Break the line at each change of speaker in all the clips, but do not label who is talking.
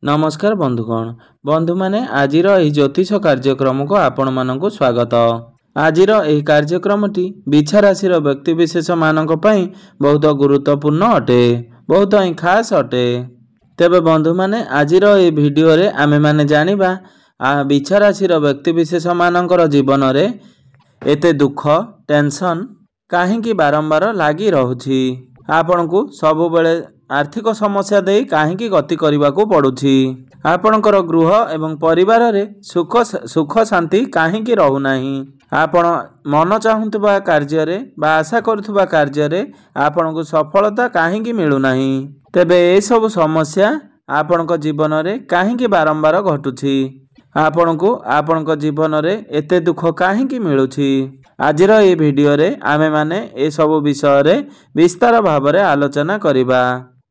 नमस्कार बंधुगण बंधु माने आजिर एही ज्योतिष कार्यक्रम को आपण मानक स्वागत। आजिर एही कार्यक्रमटी बिछा राशि व्यक्तिविशेष मानक पई बहुत गुरुत्वपूर्ण अटे, बहुत ही खास अटे। तेबे बंधु माने आजिर एही वीडियो रे आमे माने जानिबा बिछा राशि व्यक्तिविशेष मानकर जीवन रे एते दुख टेंशन काहेकि बारंबार लागी रहुछि, आपण को सब बेले आर्थिक समस्या दे काहेकि गति करने को पड़ुछि, आपणकर गृह एवं परिवार रे सुख शांति काहेकि रहुनाही, आपण मन चाहुवा कार्य रे बा आशा करुवा कार्य रे आपण को सफलता काहेकि मिलुनाही। तेबे ए सब समस्या आपणक जीवन रे काहेकि बारंबार घटुछि, आपण को आपणक जीवन रे एते दुख काहेकि मिलुछि। आजिर ए वीडियो रे आमे माने ए सब विषय रे विस्तार भाव रे आलोचना करिबा।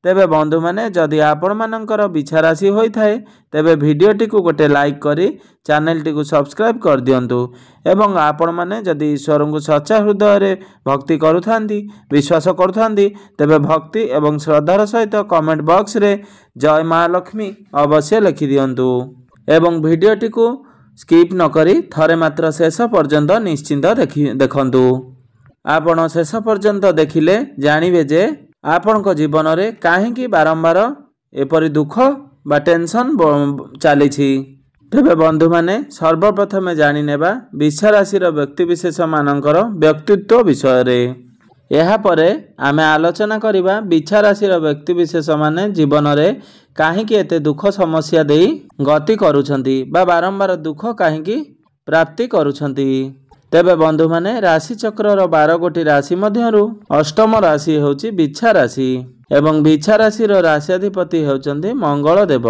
तेबे बंधु माने जदि आपण मानकर बिछा राशि होई थाए तेबे वीडियो टी को गोटे लाइक करी चैनल टी को सब्सक्राइब कर दियंतु एवं आपण माने जदि ईश्वर को सच्चा हृदय रे भक्ति करुथांदी विश्वास करुथांदी तेबे भक्ति एवं श्रद्धार सहित कमेंट बॉक्स रे जय मां लक्ष्मी अवश्य लिखि दियंतु एवं वीडियो टी को स्किप न करी थरे मात्र शेष पर्यंत निश्चिंत देखंतु। आपण शेष पर्यंत देखिले जानिबे जे आपण को जीवन रे काहेकि बारंबार एपरि दुख बा टेंशन चली। तेबे बंधु माने सर्वप्रथमे जानि नेबा बिछा राशि व्यक्तिविशेष मानकर व्यक्तित्व विषय रे। एहा परे आमे आलोचना करिबा बिछा राशि व्यक्तिविशेष माने जीवन रे काहेकि एते दुख समस्या देई गति करूछंती बा बारंबार दुख काहेकि प्राप्ति करूछंती। तेबे बंधु माने राशि चक्र 12 गोटी राशि मध्यरु अष्टम राशि होची बिछा राशि एवं बिछा राशि राशियाधिपति होचंती मंगल देव।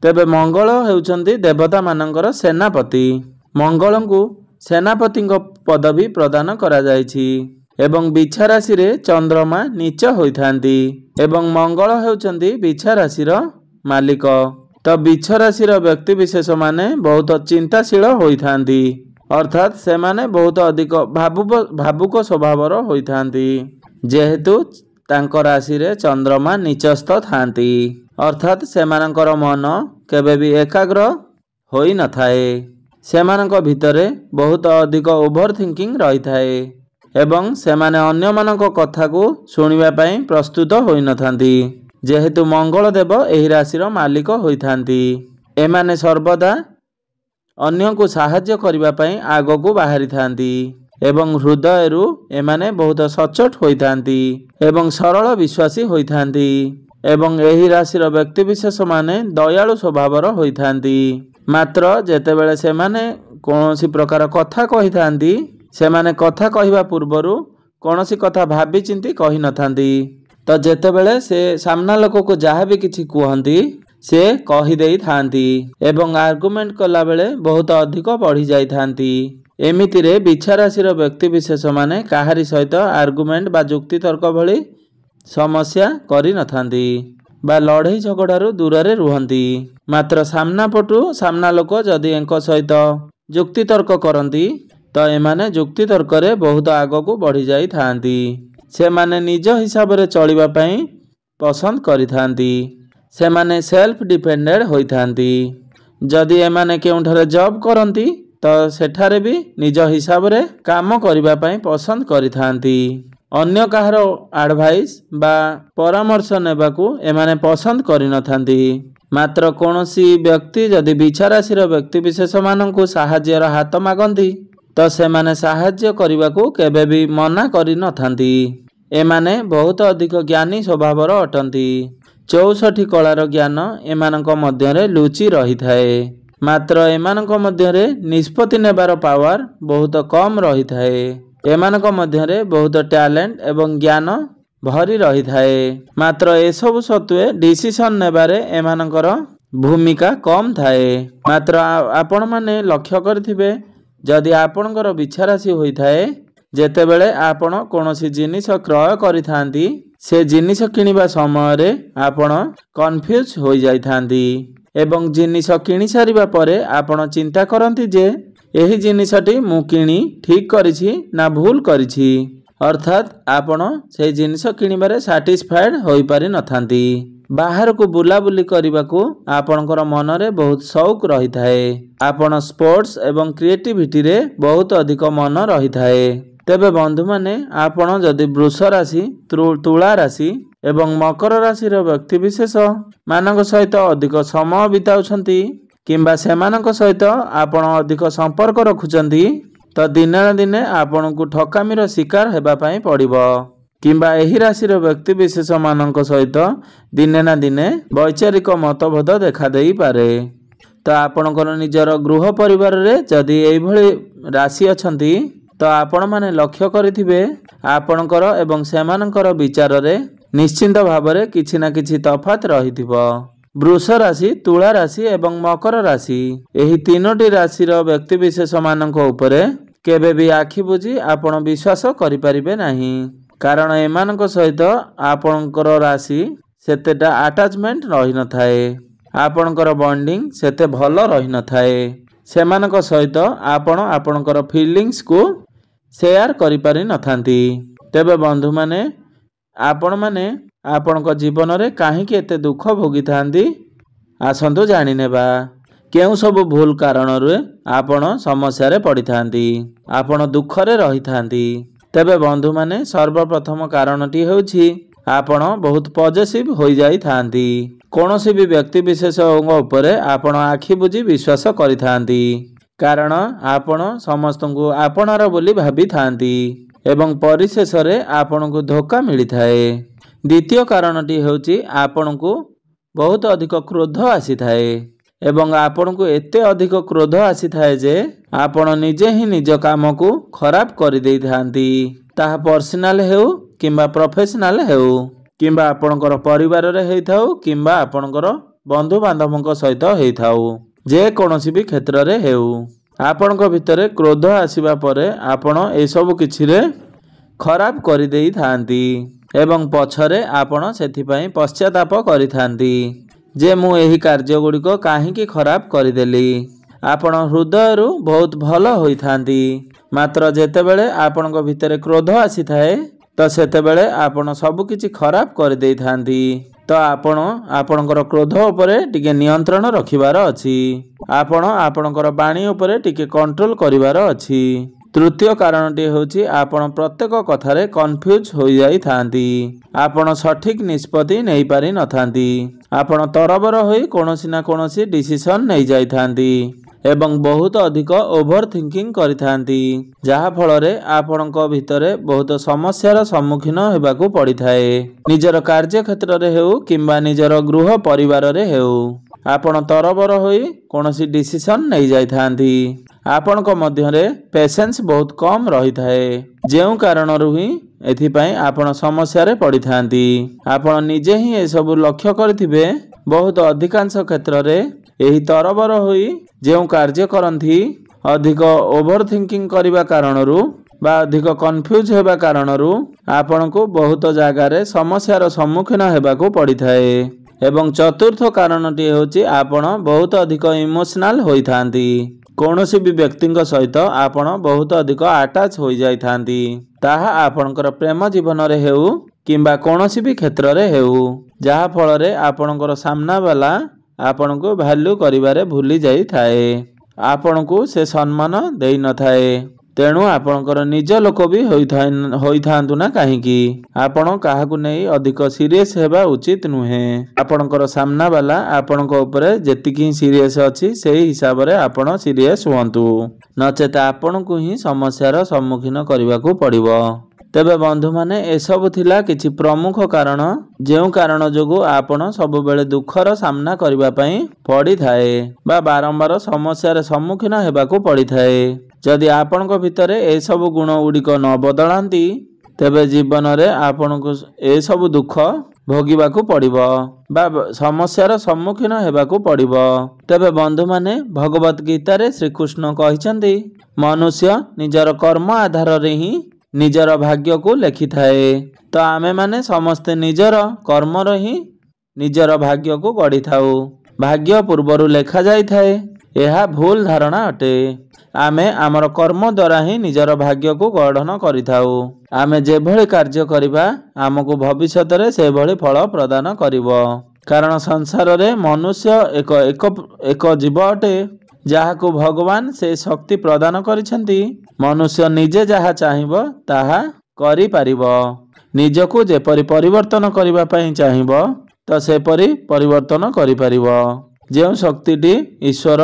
तेबे मंगल होचंती देवता मानकर सेनापति। मंगल को सेनापति पदवी प्रदान करा जायछि एवं बिछा राशि रे चंद्रमा नीच होइथांती एवं मंगल होचंती बिछा राशि मालिक। तो बिछा राशि व्यक्तिविशेष माने बहुत चिंताशील होइथांती अर्थात से माने बहुत अधिक भावुक स्वभावर होइथांती जेहेतु तांको राशि रे चंद्रमा नीचस्थ थांती अर्थात से मानकर मन केबे भी एकाग्र होई न थाए, से मानक भितरे बहुत अधिक ओभर थिंकिंग रही थाए एवं से माने अन्य मानक कथा को सुनिबा पई प्रस्तुत होई न थांती जेहेतु मंगल देव एही राशि मालिक होइथांती। एमाने सर्वदा अन्य को साहाय्य करिबा पई आगो को बाहरी थांती एवं हृदय रु एमाने बहुत सचोट होइथांती एवं सरल विश्वासी होइथांती एवं एही राशि व्यक्तिविशेष माने दयालु स्वभावर होइथांती। मात्र जेतेबेले से माने कोनोसी प्रकार कथा कहिथांती से माने कथा कहिबा पूर्वरु कोनोसी कथा भाबी चिंती कहि न थांती, तो जेतेबेले से सामना लोक को जहाँ भी किछि कुहंती से कही देई थांती एवं आर्गुमेंट कला बेले बहुत अधिक बढ़ी जाई थांती। एमिति रे बिछा राशि व्यक्तिविशेष माने काहारी सहित आर्गुमेंट बा जुक्ति तर्क भली समस्या करि न थांती बा लड़ई झगड़ारू दूर रे रुहंती। मात्र सामना पटु सामना लोक जदि एंको सहित जुक्ति तर्क करंती तो एमाने जुक्ति तर्क रे बहुत आगको बढ़ी जाई थांती। से माने निज हिसाब रे चलिबा पई पसंद करि थांती, से माने सेल्फ डिपेंडेंट होई थांती। जदि एमाने केउठारे जॉब करंती तो सेठारे भी निज हिसाब रे काम करिबा पई पसंद करि थांती। अन्य काहार एडवाइस बा परामर्श नेबाकू एमाने पसंद करि न थांती। मात्र कोनोसी व्यक्ति जदि बिछा राशि व्यक्तिविशेष माननकू साहाय्यर हाथ मागंती तो से माने साहाय्य करिबाकू केबे भी मना करि न थांती। एमाने बहुत अधिक ज्ञानी स्वभावर अटंती। 64 कलार ज्ञान एमानक मध्यरे लुचि रही थाए, मात्र एमानक मध्यरे निष्पत्ति नेबार पावर बहुत कम रही थाए। एमानक मध्यरे बहुत टैलेंट एवं ज्ञान भरी रही थाए, मात्र एसबु सत्वे डिसीजन नेबारे एमानकर भूमिका कम थाए। मात्र आपण माने लक्ष्य करथिबे जदि आपणकर बिछा राशि होई थाए जेतेबेले आपण कोनोसी जिनिस क्रय करिथांती से जिनिस किनिबा समय रे आपण कन्फ्यूज हो जाई थांती एवं जिनिस किनि सारिबा परे आपण चिंता करंती जे एही जिनिसटी मु किनि ठीक करिछि ना भूल करिछि अर्थात आपण से जिनिस किणिबारे सैटिस्फाइड होई पारि नथांती। बाहर को बुलाबुली करने आपणकर मनरे बहुत शौक रही थाए। आपण स्पोर्ट्स एवं क्रिएटिविटी रे बहुत अधिक मन रही थाए। तेबे बंधु माने आपण जदि वृष राशि, तुला राशि एवं मकर राशि व्यक्ति विशेष मानक सहित अधिक समय बिताउछंती किंबा सेमानक सहित आपण अधिक संपर्क रखुचंती तो दिने ना दिने आपण को ठकामीर शिकार हेबा पई पड़िबो। किंबा एही राशि व्यक्ति विशेष मानक सहित दिने ना दिने वैचारिक मतभेद देखा देई पारे। तो आपणकर निजर गृह परिवार रे जदि एई भली राशि अछंती तो आपण माने लक्ष्य करिथिबे आपणकर एवं सेमानकर विचार रे निश्चिंत भावरे किछि ना किछि तफात रहिथिबो। वृष राशि, तुला राशि एवं मकर राशि एही तीनोटी राशि व्यक्ति विशेष मानक उपरे केबे भी आखि बुझी आपण विश्वास करि परिबे नाही। कारण एमानक सहित आपणकर राशि सेतेटा अटैचमेंट रही न थाए। आपणकर बॉन्डिंग सेते भल रही न थाए। सेमानक सहित आपण आपणकर फीलिंग्स को शेयर करि पारि नथांती। तेबे बंधु माने आपण माने आपणक जीवन रे काहेकि एते दुख भोगी थांती आसंतु जानि नेबा। केउ सब भूल कारण रे आपण समस्या रे पड़ी थांती, आपण दुख रे रही थांती। तेबे बंधु माने सर्वप्रथम कारणटी हेउछि आपण बहुत पॉजिटिव होई जाई थांती। कोनोसी भी व्यक्ति विशेष उपरे आपण आखि बुझी विश्वास करि थांती। कारण आपण समस्त को आपणार बोली भाबी थांती एवं परिशेष रे आपण को धोखा मिली थाए। द्वितीय कारणटी हेउछि आपण को बहुत अधिक क्रोध आसी थाए एवं आपण को एते अधिक क्रोध आसी थाए जे आपण निजे ही निज काम को खराब कर देई थांती। ताहा पर्सनल हेउ किंबा प्रोफेशनल हेउ किंबा आपणकर परिवार रे हेई थाउ किंबा आपणकर बंधु बांधवक सहित हेई थाउ, जे कोनोसी भी क्षेत्र रे हेउ आपणक भितरे क्रोध आसीबा परे आपण ए सब किछि रे खराब कर देई थांती एवं पछरे आपण सेथि पई पश्चाताप करि थांती जे मु एही कार्य गुड़िक काहेकि खराब करदेली। आपण हृदय रु बहुत भल होई थांती, मात्र जेतेबेले आपणक भितरे क्रोध आसी थाए तो सेतेबेले आपण सब किछि खराब कर देई थांती। तो आपण आपणकर क्रोध उपरे टिके नियंत्रण रखिबार अछि। आपण आपणकर बाणी उपरे टिके कंट्रोल करिवार अछि। तृतीय कारणटी होछि आपण प्रत्येक कथारे कन्फ्यूज होई जाई थांती। आपण सठिक निष्पत्ति नहीं पारि नथांती। आपण तरबर होई कोनोसी ना कोनोसी डिसीजन नहीं जाई थांती एवं बहुत अधिक ओवर थिंकिंग करि थांती, जहा फलरे आपणक भितरे बहुत समस्यार सम्मुखीन हेबाकू पड़ी थाए। निजर कार्य क्षेत्र रे हेउ किंबा निजर गृह परिवार रे हेउ आपण तरबर होई कोनोसी डिसीजन नहीं जाई थांती। आपणक मध्यरे पेशेंस बहुत कम रही थाए, जेउ कारण ही एथिपाई आपण समस्या रे पड़ी थांती। आपण निजे ही ए सब लक्ष्य करथिबे बहुत अधिकांश क्षेत्र रे एही तरबर होई जेउ कार्य करंथी अधिक ओवर थिंकिंग करिबा कारणरू बा अधिक कन्फ्यूज हेबा कारणरू आपण को बहुत जगह रे समस्यार सम्मुखीन हेबाकू पड़ी थाए। एवं चतुर्थ कारणटी होछि आपण बहुत अधिक इमोशनल होई थांती। कोनोसी भी व्यक्तिंक सहित आपण बहुत अधिक अटैच होई जाई थांती, ताहा आपणकर प्रेम जीवन रे हेउ किंबा कोनोसी भी क्षेत्र रे हेउ, जहा फल रे आपणकर सामना वाला आपण को वैल्यू करिवारे भूली जाई थाए, आपण को से सम्मान देई न थाए। तेणु आपणकर निज लोक भी होई थांतु ना काहेकि आपण काहाकू नहीं अधिक सीरियस हेबा उचित नुहे। आपणकर सामना वाला आपणक ऊपर जेतिकी सीरियस अछि सेही हिसाब रे आपण सीरियस हुअंतु, नचेत आपण को ही समस्यार सम्मुखीन करबाकू पड़िबो। तेबे बंधु माने ए सब थिला किछि प्रमुख कारण जेउ कारण जोगु आपण सब बेले दुखर सामना करबा पई पड़ी थाए बा बारंबार समस्यार सम्मुखीन हेबाकू पड़ी थाए। जदि आपणक भितरे ए सब गुण गुड़िक न बदलांती तेबे जीवन रे आपण को ए सब दुख भोगिबाकू पड़िबो बा समस्यार सम्मुखीन हेबाकू पड़िबो। तेबे बंधु माने भगवत गीता रे श्री कृष्ण कहिसंती मनुष्य निजर कर्म आधार रे ही निजर भाग्य को लेखि थाए। तो आमे माने समस्ते निजर कर्म रे ही निजर भाग्य को गढ़ी थाउ। भाग्य पूर्वरु लेखा जाई थाए, यह भूल धारणा अटे। आमे आमर कर्म द्वारा ही निजर भाग्य को गठन करिथाउ। आमे जेभଳି कार्य करिबा आमको भविष्यत रे से भଳି फल प्रदान करिवो। कारण संसार रे मनुष्य एक जीव अटे जहाको भगवान से शक्ति प्रदान करिसेंती। मनुष्य निजे जहा चाहिबो ताहा करि पारिबो। निजको जेपरि परिवर्तन करिबा पई चाहिबो तो सेपरि परिवर्तन करि पारिबो। जे शक्तिटी ईश्वर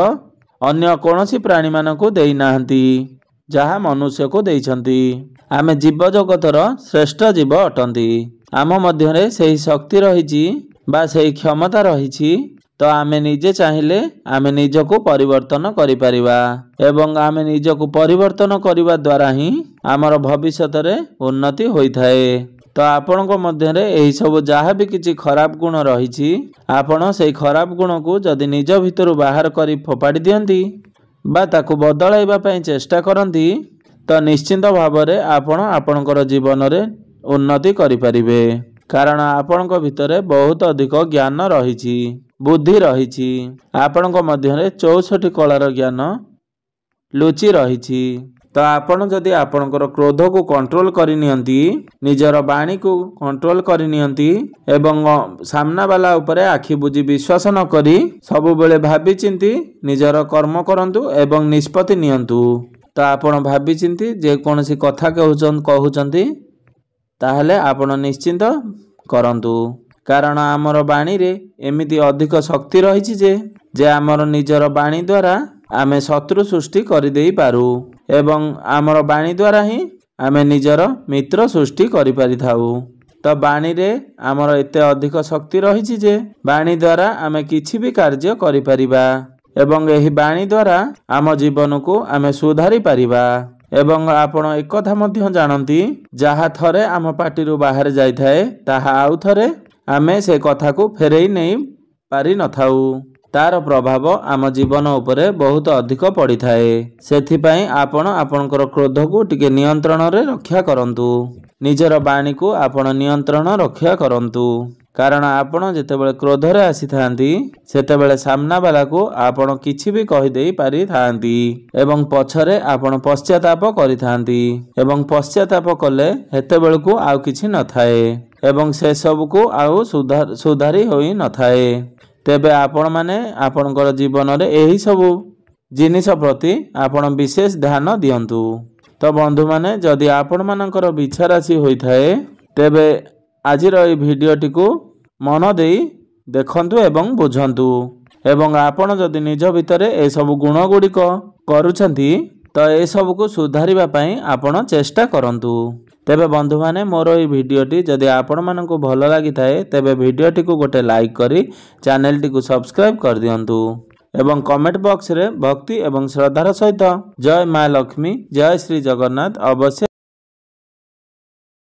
अन्य कोनोसी प्राणी मानकु देई नाहंती जहा मनुष्य को देइछंती। आमे जीव जगतर श्रेष्ठ जीव अटंती। आम मध्यरे सेही शक्ति रहिछि बा सेही क्षमता रहिछि तो आमे निजे चाहिए आमे निजको परिवर्तन करि परिबा एवं आमे निजको परिवर्तन करिबा द्वारा ही आमर भविष्यत रे उन्नति होई थाए। तो आपणको मध्यरे एही सब जहाँ भी किछि खराब गुण रहिछि आपण सेही खराब गुण को जदि निज भितरु बाहर करी फोपाड़ी दियंती बा ताकू बदलाइबा पई चेष्टा करंती तो निश्चिंत भावरे आपण आपणकर जीवन रे उन्नति करि परिबे। कारण आपणक भितरे बहुत अधिक ज्ञान रहिछि, बुद्धि रहिछि। आपणक मध्यरे 64 कलार ज्ञान लुचि रहिछि। तो आपण जदि आपणकर क्रोध को कंट्रोल करि नियंती, निजर बाणी को कंट्रोल करि नियंती एवं सामना वाला उपरे आखि बुझी विश्वास न करी सब बेले भाबी चिंती निजर कर्म करंतु एवं निष्पत्ति नियंतु। तो आपण भाबी चिंती जे कोनसी कथा कहउचंती ताहले आपण निश्चिंत करंतु। कारण आमर बाणी रे एमिति अधिक शक्ति रहिछि जे आमर निजर बाणी द्वारा आमे शत्रु सृष्टि करि देई पारू एवं आमर बाणी द्वारा ही आमे निजर मित्र सृष्टि करि परिथाउ। तो बाणी रे आमर एते अधिक शक्ति रहिछि जे बाणी द्वारा आमे किछि भी कार्य करि परिबा एवं एही बाणी द्वारा आम जीवन को आमे सुधारी परिबा। एवं आपण एक कथा मध्य जानती जहा थरे आम पार्टी बाहर जाई थाए ताहा आउ थरे आमे से कथा को फेरई नहीं पारि न थाउ। तार प्रभाव आम जीवन उपरे बहुत अधिक पड़ी थाए। सेथिपाई आपण आपणकर क्रोध को टिके नियंत्रण रे रक्षा करंतु। निजर बाणी को आपण नियंत्रण रक्षा करंतु। कारण आपण जेतेबेले क्रोध रे आसी थांती सेतेबेले सामना वाला को आपण किछि भी कहि देई पारि थांती एवं पछरे आपण पश्चाताप करि थांती एवं पश्चाताप कले हेतेबेले को आउ किछि न थाए एवं से सब को आउ सुधारी होई न थाए। तेबे आपण माने आपणकर जीवन रे एही सब जिनिस प्रति आपण विशेष ध्यान दियंतु। तो बंधु माने जदि आपण मानकर विचार राशि होई थाए तेबे आजिर ए भिडियोटी को मन देई देखंतु एवं बुझंतु एवं आपण जदि निज भितरे ए सब गुण गुड़िक करूछंती तो ए सब को सुधारिबा पई आपण चेष्टा करंतु। तेबे बंधु माने मोर ए भिडियोटी जदि आपण मानकु भल लागि थाए तेबे भिडियोटी को गोटे लाइक करी चैनल टी को सब्सक्राइब कर दियंतु एवं कमेंट बॉक्स रे भक्ति एवं श्रद्धार सहित जय मां लक्ष्मी जय श्री जगन्नाथ अवश्य